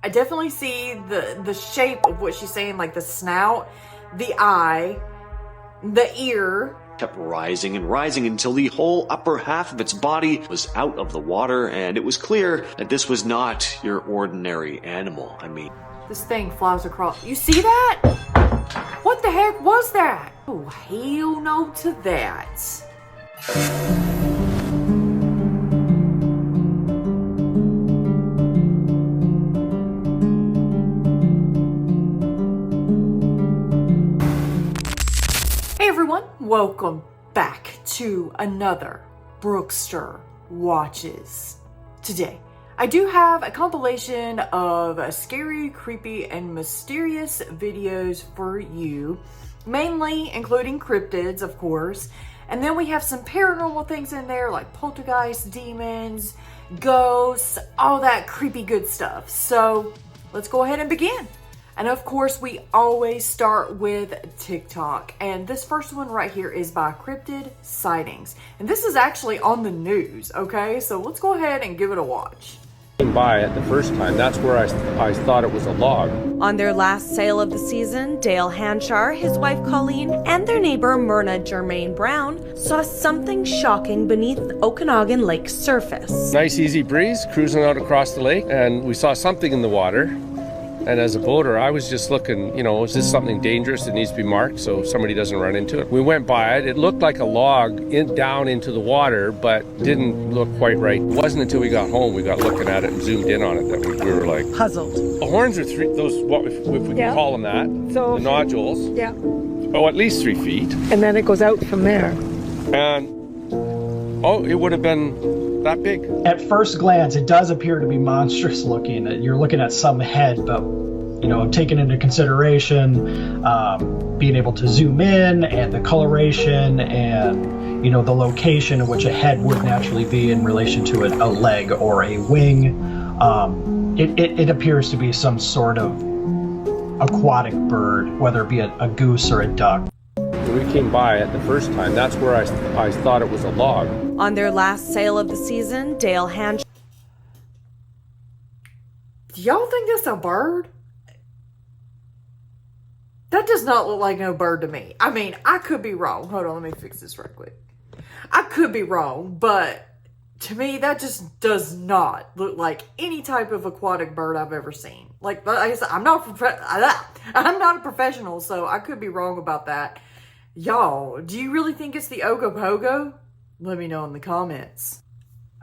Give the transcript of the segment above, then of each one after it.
I definitely see the shape of what she's saying, like the snout, the eye, the ear. Kept rising and rising until the whole upper half of its body was out of the water, and it was clear that this was not your ordinary animal. I mean, this thing flies across. You see that? What the heck was that? Oh, hell no to that. Hey everyone, welcome back to another Brookestirr Watches. Today, I do have a compilation of scary, creepy, and mysterious videos for you, mainly including cryptids, of course. And then we have some paranormal things in there like poltergeist, demons, ghosts, all that creepy good stuff. So let's go ahead and begin. And of course, we always start with TikTok. And this first one right here is by Cryptid Sightings. And this is actually on the news, okay? So let's go ahead and give it a watch. By it the first time, that's where I thought it was a log. On their last sale of the season, Dale Hanchar, his wife Colleen, and their neighbor Myrna Germaine Brown saw something shocking beneath Okanagan Lake's surface. Nice easy breeze, cruising out across the lake, and we saw something in the water. And as a boater, I was just looking, is this something dangerous that needs to be marked so somebody doesn't run into it? We went by it. It looked like a log down into the water, but didn't look quite right. It wasn't until we got home, we got looking at it and zoomed in on it that we were like... puzzled. The horns are if we can call them that, so, the nodules. Yeah. Oh, at least 3 feet. And then it goes out from there. And, it would have been... that big. At first glance, it does appear to be monstrous looking. You're looking at some head, but taking into consideration being able to zoom in and the coloration and the location in which a head would naturally be in relation to a leg or a wing, it appears to be some sort of aquatic bird, whether it be a goose or a duck. When we came by it the first time, that's where I thought it was a log. On their last sale of the season, Dale Hanchar. Do y'all think that's a bird? That does not look like no bird to me. I mean, I could be wrong. Hold on, let me fix this right quick. I could be wrong, but to me, that just does not look like any type of aquatic bird I've ever seen. Like I said, I'm not a professional, so I could be wrong about that. Y'all, do you really think it's the Ogopogo? Let me know in the comments.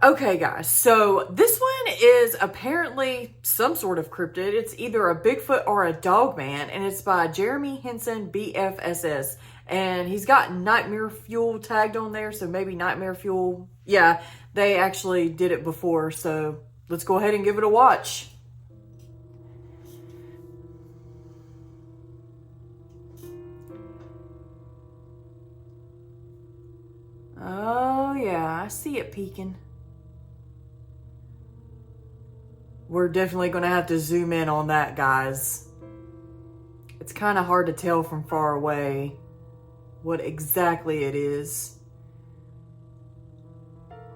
Okay, guys, so this one is apparently some sort of cryptid. It's either a Bigfoot or a Dogman, and it's by Jeremy Henson, BFSS. And he's got Nightmare Fuel tagged on there, so maybe Nightmare Fuel. Yeah, they actually did it before, so let's go ahead and give it a watch. Oh, yeah, I see it peeking. We're definitely going to have to zoom in on that, guys. It's kind of hard to tell from far away what exactly it is.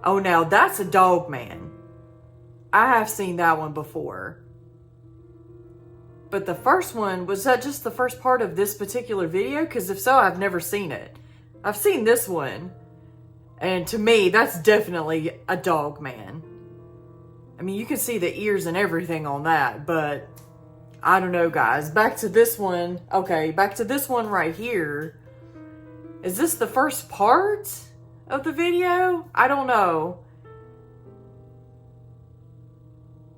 Oh, now that's a Dogman. I have seen that one before. But the first one, was that just the first part of this particular video? Because if so, I've never seen it. I've seen this one. And to me, that's definitely a Dogman. I mean, you can see the ears and everything on that, but I don't know, guys. Back to this one. Okay, back to this one right here. Is this the first part of the video? I don't know.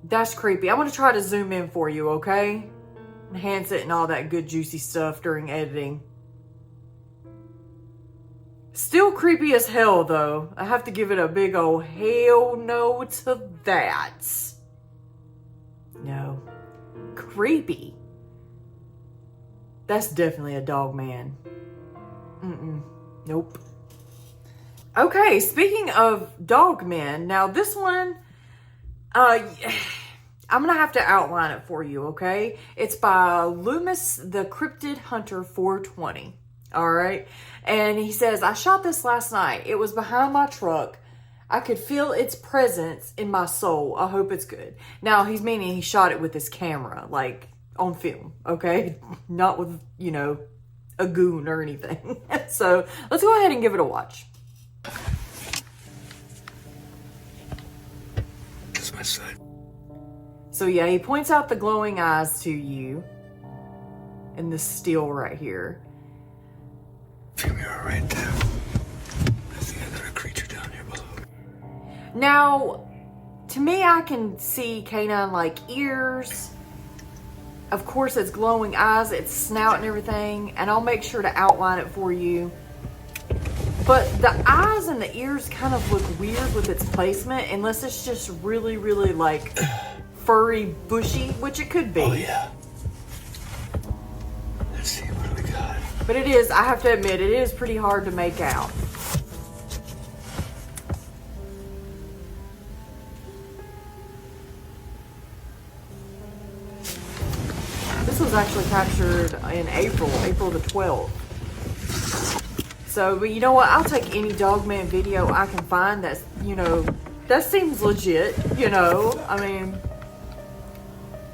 That's creepy. I'm going to try to zoom in for you, okay? Enhance it and all that good juicy stuff during editing. Still creepy as hell, though. I have to give it a big old hell no to that. No. Creepy. That's definitely a Dogman. Nope. Okay, speaking of Dogmen, now this one, I'm going to have to outline it for you, okay? It's by Lumis, the Cryptid Hunter 420. All right. And he says, I shot this last night. It was behind my truck. I could feel its presence in my soul. I hope it's good. Now, he's meaning he shot it with his camera, like on film, okay? Not with, you know, a goon or anything. So let's go ahead and give it a watch. That's my side. So yeah, he points out the glowing eyes to you and the steel right here. Feel me right there. I think I got a creature down here below. Now, to me, I can see canine-like ears. Of course, it's glowing eyes, its snout and everything, and I'll make sure to outline it for you. But the eyes and the ears kind of look weird with its placement, unless it's just really, really like furry, bushy, which it could be. Oh yeah. Let's see, what do we got? But it is, I have to admit, it is pretty hard to make out. This was actually captured in April the 12th. So, but you know what? I'll take any Dogman video I can find that's, you know, that seems legit, you know. I mean,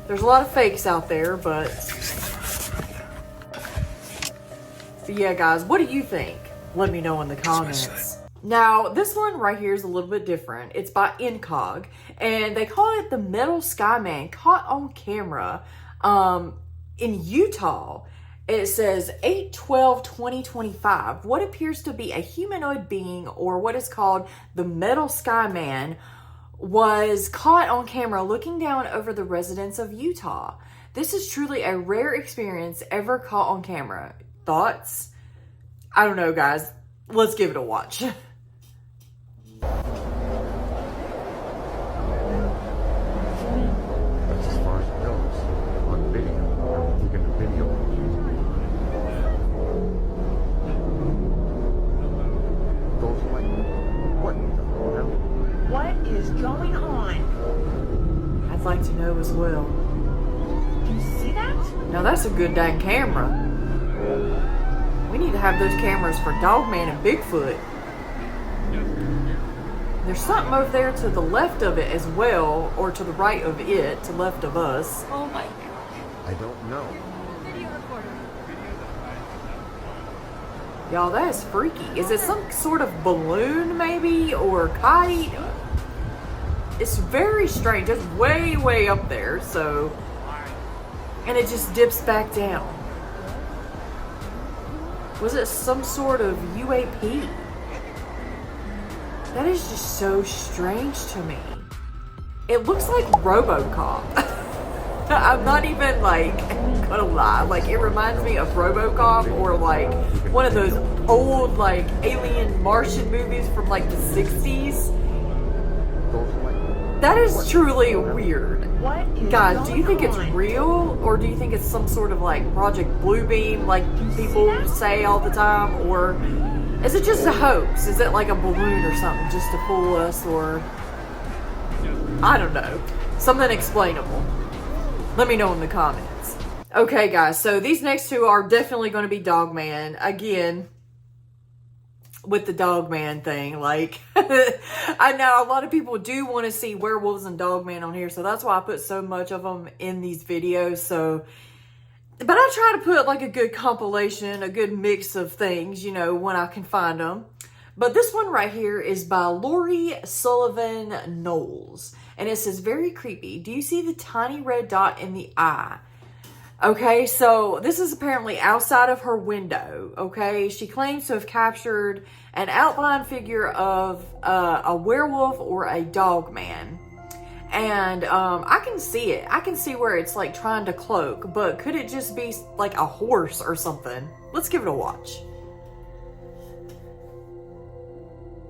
there's a lot of fakes out there, but yeah, guys, what do you think? Let me know in the comments. Now, this one right here is a little bit different. It's by Incog, and they call it the Metal Skyman, caught on camera in Utah. It says 8/12/2025. What appears to be a humanoid being, or what is called the Metal Skyman, was caught on camera looking down over the residents of Utah. This is truly a rare experience ever caught on camera. Thoughts? I don't know, guys. Let's give it a watch. As far as it goes, on video, I'm taking a video. Goes like, what the hell? What is going on? I'd like to know as well. Do you see that? Now that's a good dang camera. We need to have those cameras for Dogman and Bigfoot. There's something over there to the left of it as well, or to the right of it, to left of us. Oh my gosh. I don't know. Video recorder. Y'all, that is freaky. Is it some sort of balloon maybe, or kite? It's very strange. It's way, way up there, so... And it just dips back down. Was it some sort of UAP? That is just so strange to me. It looks like RoboCop. I'm not even like gonna lie. Like, it reminds me of RoboCop, or like one of those old like alien Martian movies from like the 60s. That is truly weird. What is Guys, do you going think it's on? real, or do you think it's some sort of like Project Bluebeam, like people say all the time, or is it just a hoax? Is it like a balloon or something just to fool us, or I don't know, something explainable? Let me know in the comments. Okay, guys, so these next two are definitely going to be Dogman again. With the Dogman thing, like, I know a lot of people do want to see werewolves and Dogman on here, so that's why I put so much of them in these videos. So, but I try to put like a good compilation, a good mix of things, you know, when I can find them. But this one right here is by Lori Sullivan Knowles, and it says, very creepy. Do you see the tiny red dot in the eye? Okay, so this is apparently outside of her window, okay? She claims to have captured an outline figure of a werewolf or a Dogman. And I can see it. I can see where it's like trying to cloak, but could it just be like a horse or something? Let's give it a watch.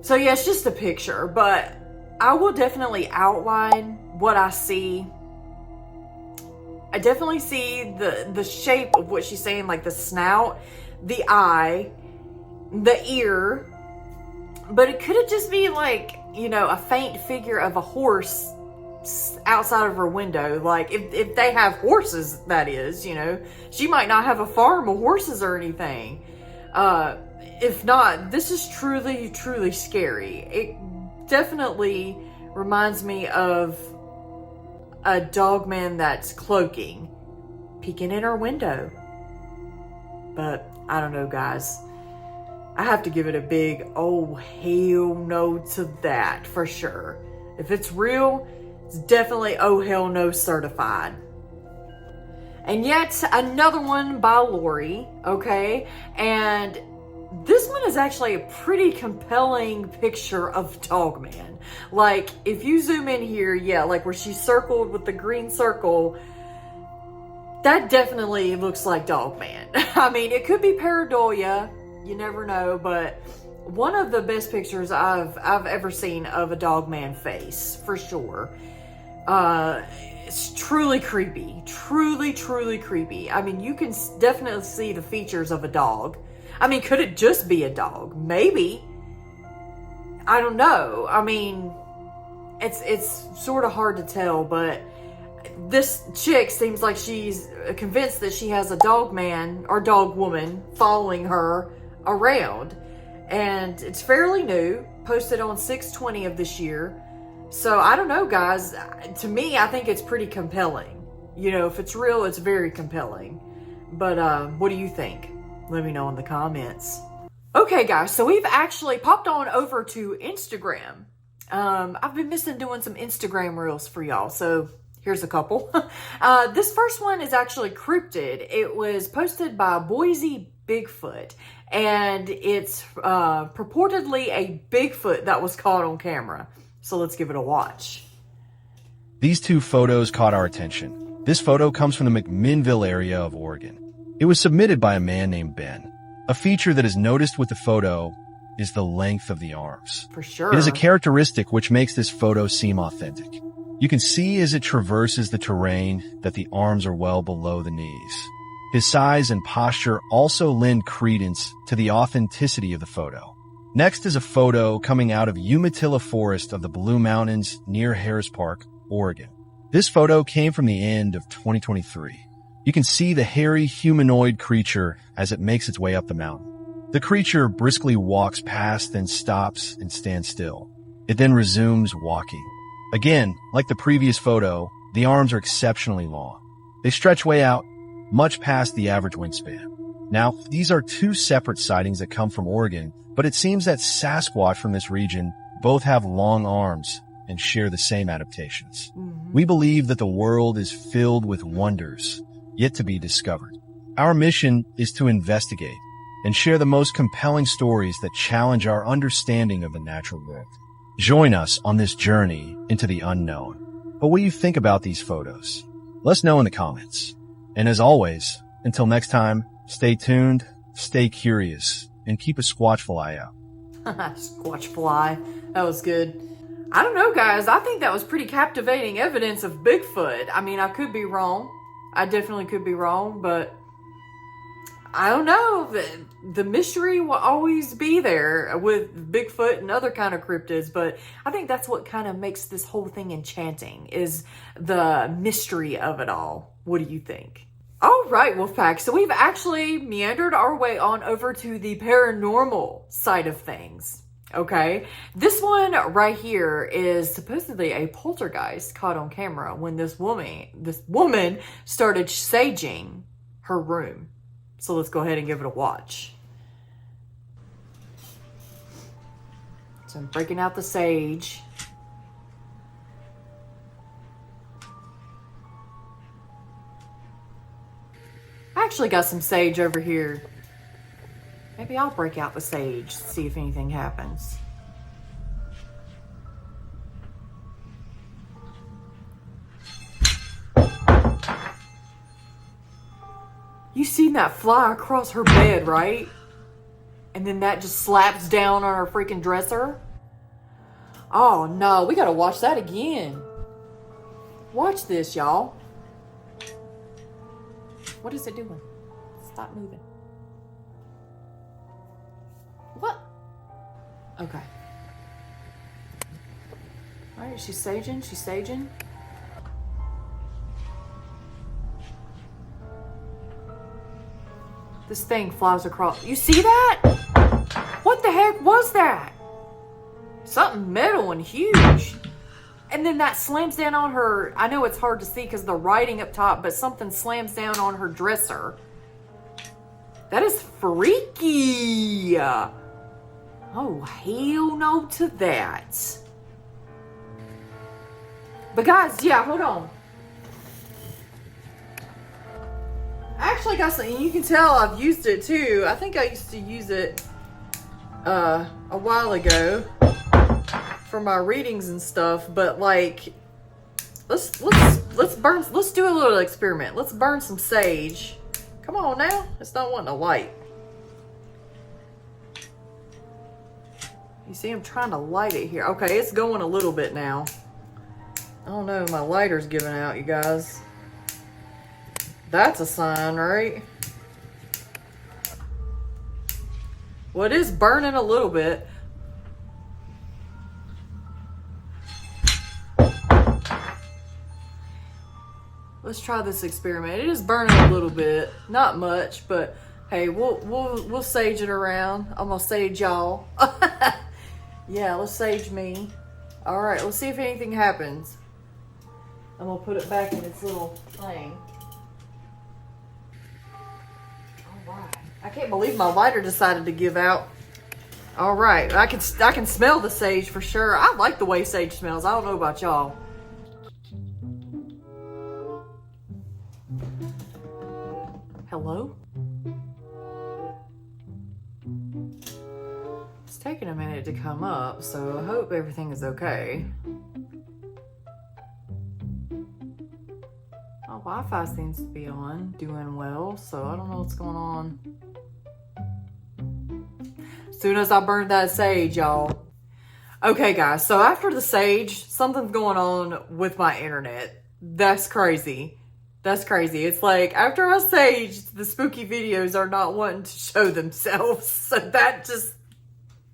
So yeah, it's just a picture, but I will definitely outline what I see. I definitely see the shape of what she's saying, like the snout, the eye, the ear. But it could just be like, you know, a faint figure of a horse outside of her window. Like, if they have horses, that is, you know. She might not have a farm of horses or anything. If not, this is truly, truly scary. definitely reminds me of a Dogman that's cloaking, peeking in our window. But I don't know, guys. I have to give it a big oh hell no to that for sure. If it's real, it's definitely oh hell no certified. And yet another one by Lori, okay? And this one is actually a pretty compelling picture of Dogman. Like, if you zoom in here, yeah, like where she's circled with the green circle, that definitely looks like Dogman. I mean, it could be pareidolia, you never know, but one of the best pictures I've ever seen of a Dogman face, for sure. It's truly creepy. Truly, truly creepy. I mean, you can definitely see the features of a dog. I mean, could it just be a dog? Maybe. I don't know. I mean, it's sort of hard to tell, but this chick seems like she's convinced that she has a dog man or dog woman following her around. And it's fairly new, posted on 6/20 of this year. So I don't know, guys. To me, I think it's pretty compelling. You know, if it's real, it's very compelling. But what do you think? Let me know in the comments. Okay, guys, so we've actually popped on over to Instagram. I've been missing doing some Instagram reels for y'all, so here's a couple. This first one is actually cryptid. It was posted by Boise Bigfoot, and it's purportedly a Bigfoot that was caught on camera. So let's give it a watch. These two photos caught our attention. This photo comes from the McMinnville area of Oregon. It was submitted by a man named Ben. A feature that is noticed with the photo is the length of the arms. For sure. It is a characteristic which makes this photo seem authentic. You can see as it traverses the terrain that the arms are well below the knees. His size and posture also lend credence to the authenticity of the photo. Next is a photo coming out of Umatilla Forest of the Blue Mountains near Harris Park, Oregon. This photo came from the end of 2023. You can see the hairy humanoid creature as it makes its way up the mountain. The creature briskly walks past, then stops and stands still. It then resumes walking. Again, like the previous photo, the arms are exceptionally long. They stretch way out, much past the average wingspan. Now, these are two separate sightings that come from Oregon, but it seems that Sasquatch from this region both have long arms and share the same adaptations. We believe that the world is filled with wonders yet to be discovered. Our mission is to investigate and share the most compelling stories that challenge our understanding of the natural world. Join us on this journey into the unknown. But what do you think about these photos? Let us know in the comments. And as always, until next time, stay tuned, stay curious, and keep a squatchful eye out. Squatch fly. That was good. I don't know, guys. I think that was pretty captivating evidence of Bigfoot. I mean, I could be wrong. I definitely could be wrong, but I don't know. The mystery will always be there with Bigfoot and other kind of cryptids, but I think that's what kind of makes this whole thing enchanting, is the mystery of it all. What do you think? All right, Wolfpack. So we've actually meandered our way on over to the paranormal side of things. Okay, this one right here is supposedly a poltergeist caught on camera when this woman started saging her room. So let's go ahead and give it a watch. So I'm breaking out the sage. I actually got some sage over here. Maybe I'll break out the sage, see if anything happens. You seen that fly across her bed, right? And then that just slaps down on her freaking dresser? Oh no, we gotta watch that again. Watch this, y'all. What is it doing? Stop moving. What? Okay. Alright, she's saging, she's saging. This thing flies across. You see that? What the heck was that? something metal and huge. And then that slams down on her. I know it's hard to see because the writing up top, but something slams down on her dresser. That is freaky. Oh, hell no to that. But guys, yeah, hold on. I actually got something. You can tell I've used it too. I think I used to use it a while ago for my readings and stuff. But like, let's do a little experiment. Let's burn some sage. Come on now, it's not wanting to light. You see, I'm trying to light it here. Okay, it's going a little bit now. I don't know, my lighter's giving out, you guys. That's a sign, right? Well, it is burning a little bit. Let's try this experiment. It is burning a little bit, not much, but hey, we'll sage it around. I'm gonna sage y'all. Yeah, let's sage me. All right, let's see if anything happens. I'm gonna put it back in its little thing. All right. I can't believe my lighter decided to give out. All right, I can smell the sage for sure. I like the way sage smells. I don't know about y'all. Hello? It's taking a minute to come up, so I hope everything is okay. My Wi-Fi seems to be on, doing well, so I don't know what's going on. As soon as I burned that sage, y'all. Okay, guys, so after the sage, something's going on with my internet. That's crazy. That's crazy. It's like, after I saged, the spooky videos are not wanting to show themselves. So that just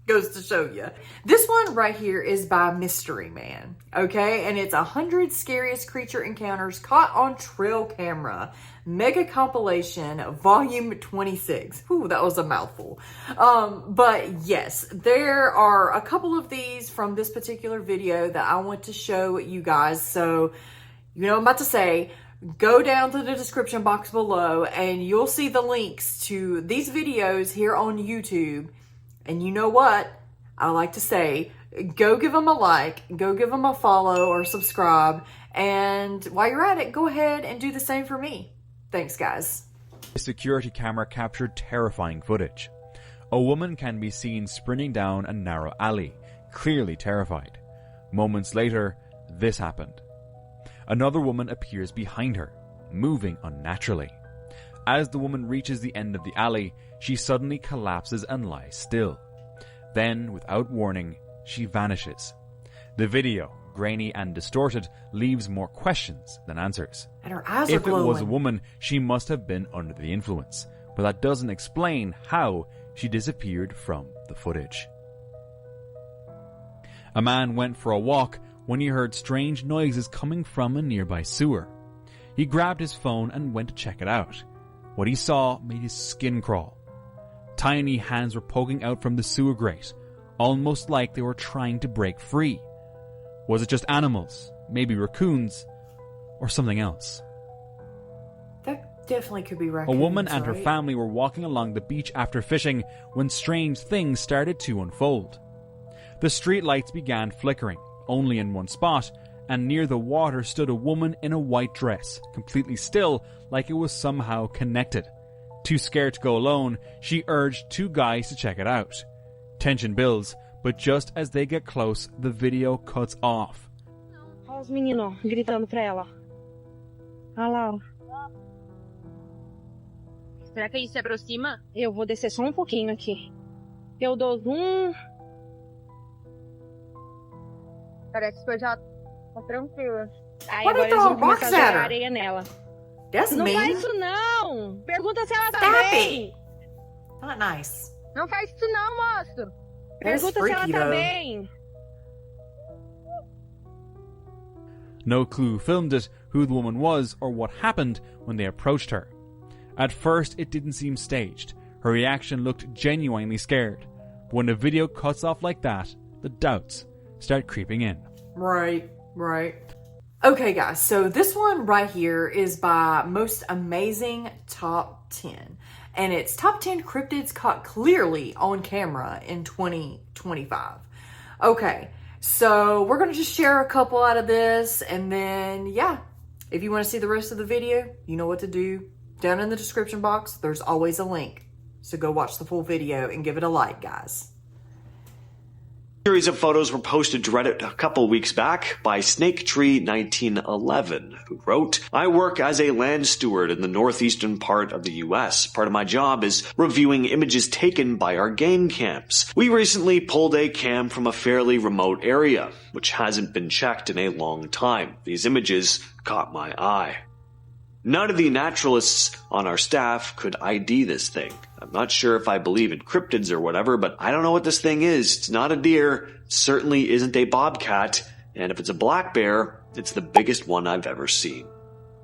goes to show you. This one right here is by Mystery Man. Okay? And it's 100 Scariest Creature Encounters Caught on Trail Camera. Mega Compilation, Volume 26. Ooh, that was a mouthful. But yes, there are a couple of these from this particular video that I want to show you guys. So, you know what I'm about to say. Go down to the description box below and you'll see the links to these videos here on YouTube. And you know what? I like to say, go give them a like, go give them a follow or subscribe. And while you're at it, go ahead and do the same for me. Thanks, guys. A security camera captured terrifying footage. A woman can be seen sprinting down a narrow alley, clearly terrified. Moments later, this happened. Another woman appears behind her, moving unnaturally. As the woman reaches the end of the alley, she suddenly collapses and lies still. Then, without warning, she vanishes. The video, grainy and distorted, leaves more questions than answers. And her eyes are If it glowing. was a woman, she must have been under the influence, but that doesn't explain how she disappeared from the footage. A man went for a walk when he heard strange noises coming from a nearby sewer. He grabbed his phone and went to check it out. What he saw made his skin crawl. Tiny hands were poking out from the sewer grate, almost like they were trying to break free. Was it just animals, maybe raccoons, or something else? That definitely could be raccoons. A woman and her right? family were walking along the beach after fishing when strange things started to unfold. The street lights began flickering, only in one spot, and near the water stood a woman in a white dress, completely still, like it was somehow connected. Too scared to go alone, she urged two guys to check it out. Tension builds, but just as they get close, the video cuts off. Olha os meninos gritando pra ela. Olha lá. Será que a gente se aproxima? Eu vou descer só um pouquinho aqui. Eu dou zoom. Parece que eu já tô tranquila. Aí Pode agora eles entrar vão um começar a box at jogar her. areia nela. That's Não mean. faz isso não! Pergunta se ela tá Stop bem! Not nice. Não faz isso não, moço. That is Pergunta se ela freaky, tá though. bem! No clue filmed it, who the woman was, or what happened when they approached her. At first, it didn't seem staged. Her reaction looked genuinely scared. But when the video cuts off like that, the doubts start creeping in. Right. Okay, guys, so this one right here is by Most Amazing Top 10. And it's Top 10 Cryptids Caught Clearly on Camera in 2025. Okay, so we're going to just share a couple out of this. And then, yeah, if you want to see the rest of the video, you know what to do. Down in the description box, there's always a link. So go watch the full video and give it a like, guys. Series of photos were posted to Reddit a couple weeks back by SnakeTree1911, who wrote, I work as a land steward in the northeastern part of the US. Part of my job is reviewing images taken by our game cams. We recently pulled a cam from a fairly remote area, which hasn't been checked in a long time. These images caught my eye. None of the naturalists on our staff could ID this thing. I'm not sure if I believe in cryptids or whatever, but I don't know what this thing is. It's not a deer, it certainly isn't a bobcat, and if it's a black bear, it's the biggest one I've ever seen.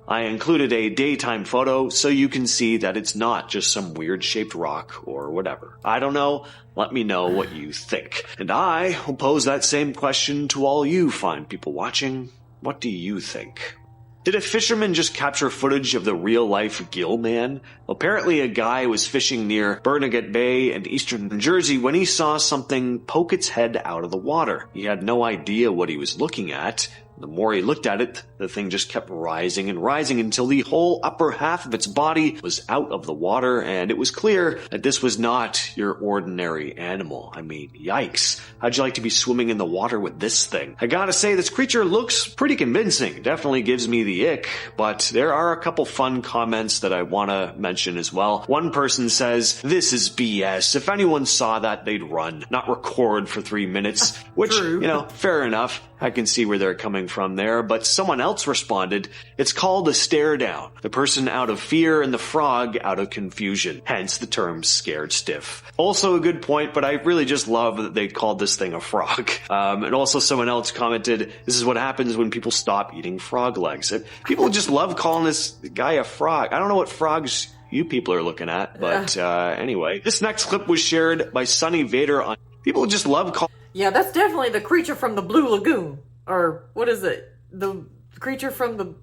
I included a daytime photo so you can see that it's not just some weird shaped rock or whatever. I don't know. Let me know what you think. And I will pose that same question to all you fine people watching. What do you think? Did a fisherman just capture footage of the real-life gill man? Apparently a guy was fishing near Barnegat Bay in eastern New Jersey when he saw something poke its head out of the water. He had no idea what he was looking at. The more he looked at it, the thing just kept rising and rising until the whole upper half of its body was out of the water, and it was clear that this was not your ordinary animal. I mean, yikes. How'd you like to be swimming in the water with this thing? I gotta say, this creature looks pretty convincing. Definitely gives me the ick, but there are a couple fun comments that I want to mention as well. One person says, this is BS. If anyone saw that, they'd run, not record for 3 minutes, which, True. you know, fair enough. I can see where they're coming from there, but someone else responded, it's called a stare down. The person out of fear and the frog out of confusion. Hence the term scared stiff. Also a good point, but I really just love that they called this thing a frog. And also someone else commented, this is what happens when people stop eating frog legs. People just love calling this guy a frog. I don't know what frogs you people are looking at, but anyway. This next clip was shared by Sunny Vader on... People just love calling... Yeah, that's definitely the creature from the Blue Lagoon. Or, what is it? The creature from the...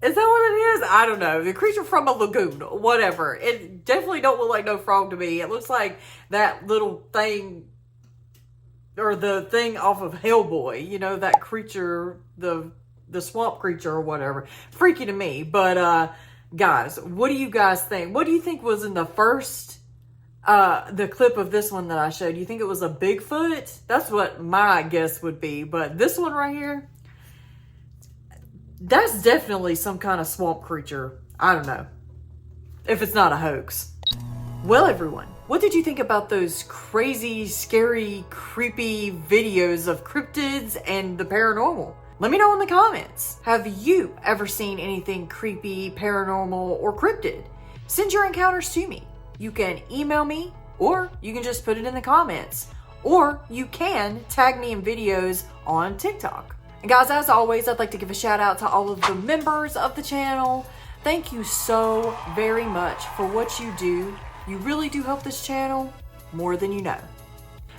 Is that what it is? I don't know. The creature from a lagoon. Whatever. It definitely don't look like no frog to me. It looks like that little thing... Or the thing off of Hellboy. You know, that creature... The swamp creature or whatever. Freaky to me. But, guys, what do you guys think? What do you think was in the first... the clip of this one that I showed? You think it was a Bigfoot? That's what my guess would be. But this one right here, that's definitely some kind of swamp creature. I don't know if it's not a hoax. Well, everyone, what did you think about those crazy, scary, creepy videos of cryptids and the paranormal? Let me know in the comments. Have you ever seen anything creepy, paranormal, or cryptid? Send your encounters to me. You can email me, or you can just put it in the comments, or you can tag me in videos on TikTok. And guys, as always, I'd like to give a shout out to all of the members of the channel. Thank you so very much for what you do. You really do help this channel more than you know.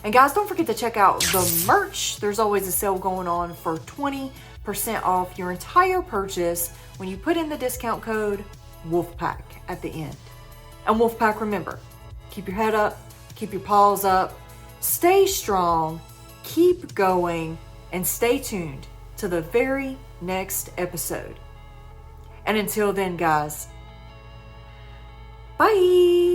And guys, don't forget to check out the merch. There's always a sale going on for 20% off your entire purchase when you put in the discount code Wolfpack at the end. And Wolfpack, remember, keep your head up, keep your paws up, stay strong, keep going, and stay tuned to the very next episode. And until then, guys, bye!